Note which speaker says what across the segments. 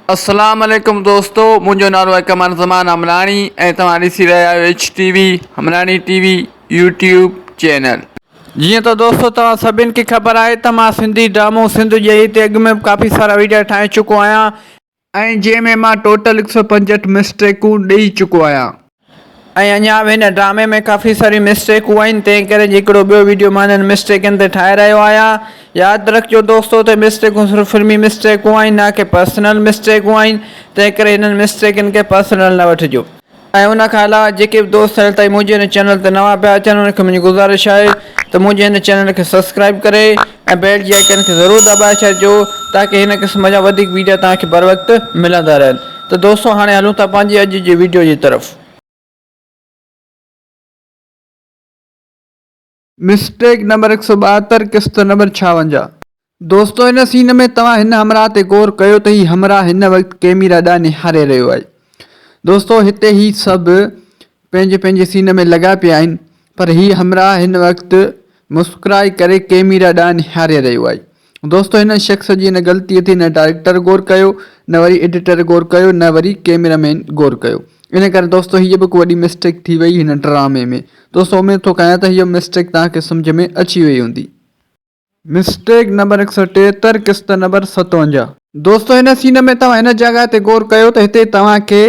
Speaker 1: अस्सलाम वालेकुम दोस्तों, मुझो नालो है कमर ज़मान हमरानी ऐं तव्हां ॾिसी रहिया आहियो HTV हमरानी TV यूट्यूब चैनल। जीअं त दोस्तों तव्हां सभिनि खे ख़बर आहे त मां सिंधी ड्रामो सिंध जे हिते अॻु में काफ़ी सारा वीडियो ठाहे चुको आहियां ऐं जंहिंमें मां टोटल 165 मिस्टेकूं ॾेई चुको आहियां ऐं अञा बि हिन ड्रामे में काफ़ी सारी मिस्टेकूं आहिनि। तंहिं करे हिकिड़ो ॿियो वीडियो मां हिननि मिस्टेकनि ते ठाहे रहियो आहियां। यादि रखिजो दोस्तों त मिस्टेकूं सिर्फ़ु फिल्मी मिस्टेकूं आहिनि, ना कि पर्सनल मिस्टेकूं आहिनि। तंहिं करे हिननि मिस्टेकनि खे पर्सनल न वठिजो। ऐं उन खां अलावा जेके बि दोस्त हाल ताईं मुंहिंजे हिन चैनल ते नवां पिया अचनि उनखे मुंहिंजी गुज़ारिश आहे त मुंहिंजे हिन चैनल खे सब्सक्राइब करे ऐं बेल जी आइकन खे ज़रूरु दॿाए छॾिजो ताकी हिन क़िस्म जा वधीक वीडियो तव्हांखे बर वक़्तु मिलंदा रहनि। त दोस्तों हाणे हलूं था पंहिंजी अॼु जी वीडियो जी तरफ़। मिस्टेक नंबर 172 किस्त नंबर 56। दोस्तों इन सीन में तव्हां हिन हमराह ते गौर कयो त ही हमराह हिन वक़्तु कैमरा ॾांहुं निहारे रहियो आहे। दोस्तों हिते ही सभु पंहिंजे पंहिंजे सीन में लॻा पिया आहिनि, पर ही हमराह हिन वक़्तु मुस्कुराए करे कैमरा ॾांहुं निहारे रहियो आहे। दोस्तों हिन शख़्स जी हिन ग़लतीअ ते न डायरेक्टर गौर कयो, न वरी एडिटर गौर कयो, न वरी कैमरामैन गौर कयो। इन करे दोस्तों हीअ बि वॾी मिस्टेक थी वई हिन ड्रामे में। दोस्तों उमेद थो कयां त हीअ मिस्टेक तव्हांखे सम्झ में अची वई हूंदी। मिस्टेक नंबर 173 किस्त नंबर 57। दोस्तों हिन सीन में तव्हां हिन जॻह ते गौर कयो त हिते तव्हांखे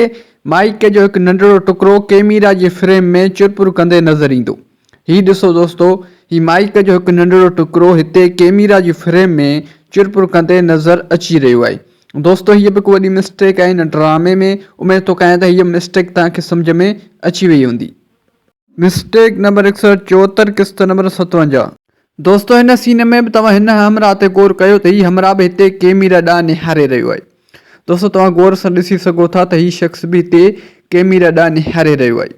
Speaker 1: माइक जो हिकु नंढिड़ो टुकड़ो कैमरा जे फ्रेम में चुरपुर कंदे नज़र ईंदो। ही ॾिसो दोस्तों, ही माइक जो हिकु नंढिड़ो टुकड़ो हिते कैमरा जी फ्रेम में चुरपुर कंदे नज़र अची रहियो आहे। दोस्तों हीअ बि हिकु वॾी मिस्टेक आहे हिन ड्रामे में। उमेद थो कयां त हीअ मिस्टेक तव्हांखे सम्झ में अची वई हूंदी। मिस्टेक नंबर 174 किस्त नंबर 57। दोस्तों हिन सीन में बि तव्हां हिन हमराह ते गौर कयो त हीउ हमराह बि हिते कैमरा ॾांहुं निहारे रहियो आहे। दोस्तों तव्हां गौर सां ॾिसी सघो था त हीउ शख़्स बि हिते कैमरा ॾांहुं निहारे रहियो आहे।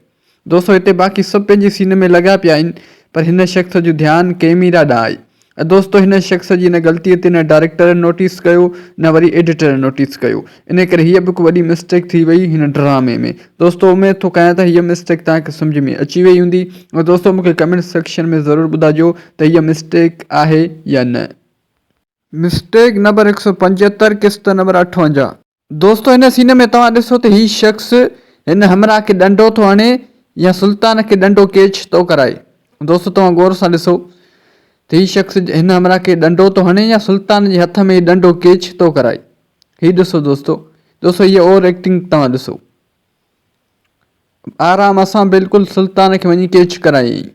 Speaker 1: दोस्तों हिते बाक़ी सभु पंहिंजे सीन में लॻा पिया आहिनि, पर हिन शख़्स जो ध्यानु कैमरा ॾांहुं आहे। ऐं दोस्तों हिन शख़्स जी हिन ग़लतीअ ते न डायरेक्टर नोटिस कयो, न वरी एडिटर नोटिस कयो। इन करे हीअ बि हिकु वॾी मिस्टेक थी वई हिन ड्रामे में। दोस्तों उमेद थो कयां त हीअ मिस्टेक तव्हांखे सम्झ में अची वई हूंदी। और दोस्तों मूंखे कमेंट सेक्शन में ज़रूरु ॿुधाइजो त हीअ मिस्टेक आहे या न। मिस्टेक नंबर 175 किस्त नंबर 58। दोस्तों हिन सीन में तव्हां ॾिसो त हीउ शख़्स हिन हमराह खे डंडो थो हणे या सुल्तान खे डंडो कैच थो कराए। दोस्तों तव्हां गौर सां ॾिसो त हीउ शख़्स हिन हमराह खे डंडो थो हणे या सुल्तान जे हथ में डंडो कैच थो कराए। हीउ ॾिसो दोस्तों हीअ ओवर एक्टिंग तव्हां ॾिसो। आराम सां बिल्कुलु सुल्तान खे वञी कैच करायईं।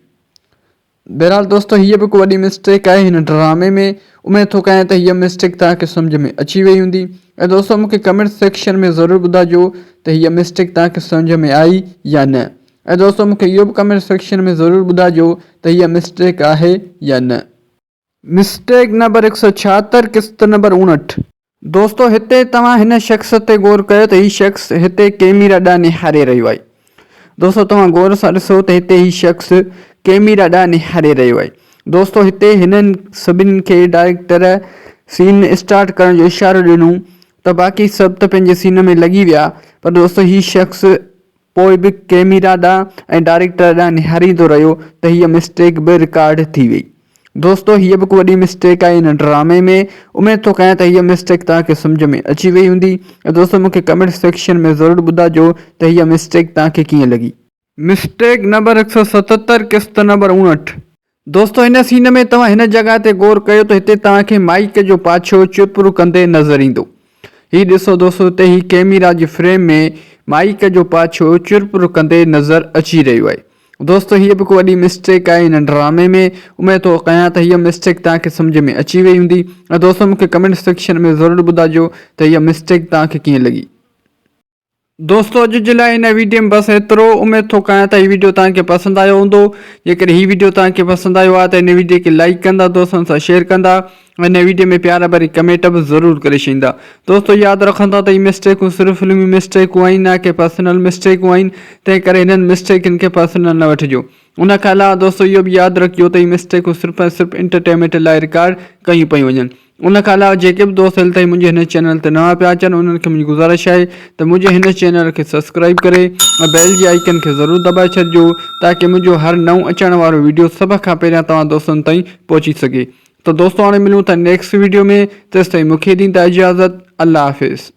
Speaker 1: बहरहाल दोस्तों हीअ बि हिकु वॾी मिस्टेक आहे हिन ड्रामे में। उमेद थो कयां त हीअ मिस्टेक तव्हांखे सम्झ में अची वई हूंदी। ऐं दोस्तों मूंखे कमेंट सेक्शन में ज़रूरु ॿुधाइजो त हीअ मिस्टेक तव्हांखे सम्झ में आई या न। ऐं दोस्तों मूंखे इहो बि कमेंट सेक्शन में ज़रूरु ॿुधाइजो त हीअ मिस्टेक आहे या न। मिस्टेक नंबर 176 किस्त नंबर 59। दोस्तों हिते तव्हां हिन शख़्स ते गौर कयो त हीउ शख़्स हिते कैमरा ॾांहुं निहारे रहियो आहे। दोस्तों तव्हां गौर सां ॾिसो त हिते हीउ शख़्स कैमरा ॾांहुं निहारे रहियो आहे। दोस्तों हिते हिननि सभिनी खे डायरेक्टर सीन स्टार्ट करण जो इशारो ॾिनो त बाक़ी सभु त पंहिंजे सीन में लॻी विया, पर दोस्तों हीउ शख़्स पोइ बि कैमरा ॾांहुं ऐं डायरेक्टर ॾांहुं निहारींदो रहियो त हीअ मिस्टेक बि रिकॉर्ड थी वई। दोस्तों हीअ बि हिकु वॾी मिस्टेक आहे हिन ड्रामे में। उमेद थो कयां त हीअ मिस्टेक तव्हांखे सम्झ में अची वई हूंदी। ऐं दोस्तों मूंखे कमेंट सेक्शन में ज़रूरु ॿुधाइजो त हीअ मिस्टेक तव्हांखे कीअं लॻी। मिस्टेक नंबर 177 किस्त नंबर 59। दोस्तों हिन सीन में तव्हां हिन जॻह ते गौर कयो त हिते तव्हांखे माइक जो पाछो चुरपुर कंदे नज़र ईंदो। हीउ ॾिसो दोस्तों हिते ही कैमरा जी फ्रेम में माइक जो पाछो चुरपुर कंदे नज़र अची रहियो आहे। दोस्तों हीअ बि हिकु वॾी मिस्टेक आहे हिन ड्रामे में। उमेद थो कयां त हीअ मिस्टेक तव्हांखे सम्झ में अची वई हूंदी। ऐं दोस्तों मूंखे कमेंट सेक्शन में ज़रूरु ॿुधाइजो त हीअ मिस्टेक तव्हांखे कीअं लॻी। दोस्तों अॼु जे लाइ हिन वीडियो में बसि एतिरो। उमेद थो कयां त हीउ वीडियो तव्हांखे पसंदि आयो हूंदो। जेकर हीउ वीडियो तव्हांखे पसंदि आयो आहे त हिन वीडियो खे लाइक कंदा, दोस्तनि सां शेयर कंदा, हिन वीडियो में प्यार भरी कमेंट बि ज़रूरु करे छॾींदा। दोस्तों यादि रखंदा त हीअ मिस्टेकूं सिर्फ़ु फिल्मी मिस्टेकूं आहिनि, न कि पर्सनल मिस्टेकूं आहिनि। तंहिं करे हिननि मिस्टेकनि खे पर्सनल न वठिजो। उन खां अलावा दोस्तों इहो बि यादि रखिजो त हीअ मिस्टेकूं सिर्फ़ु ऐं सिर्फ़ु एंटरटेनमेंट लाइ रिकॉर्ड कयूं पियूं वञनि। उन खां अलावा जेके बि दोस्त हल ताईं मुंहिंजे हिन चैनल ते नवां पिया अचनि उन्हनि खे मुंहिंजी गुज़ारिश आहे त मुंहिंजे हिन चैनल खे सब्सक्राइब करे ऐं बेल जी आइकन खे ज़रूरु दॿाए छॾिजो ताकी मुंहिंजो हर नओं अचण वारो वीडियो सभ खां पहिरियां तव्हां दोस्तनि ताईं पहुची सघे। त दोस्तों हाणे मिलूं था नेक्स्ट वीडियो में। तेसिताईं मूंखे ॾींदा इजाज़त। अल्लाह हाफ़िज़।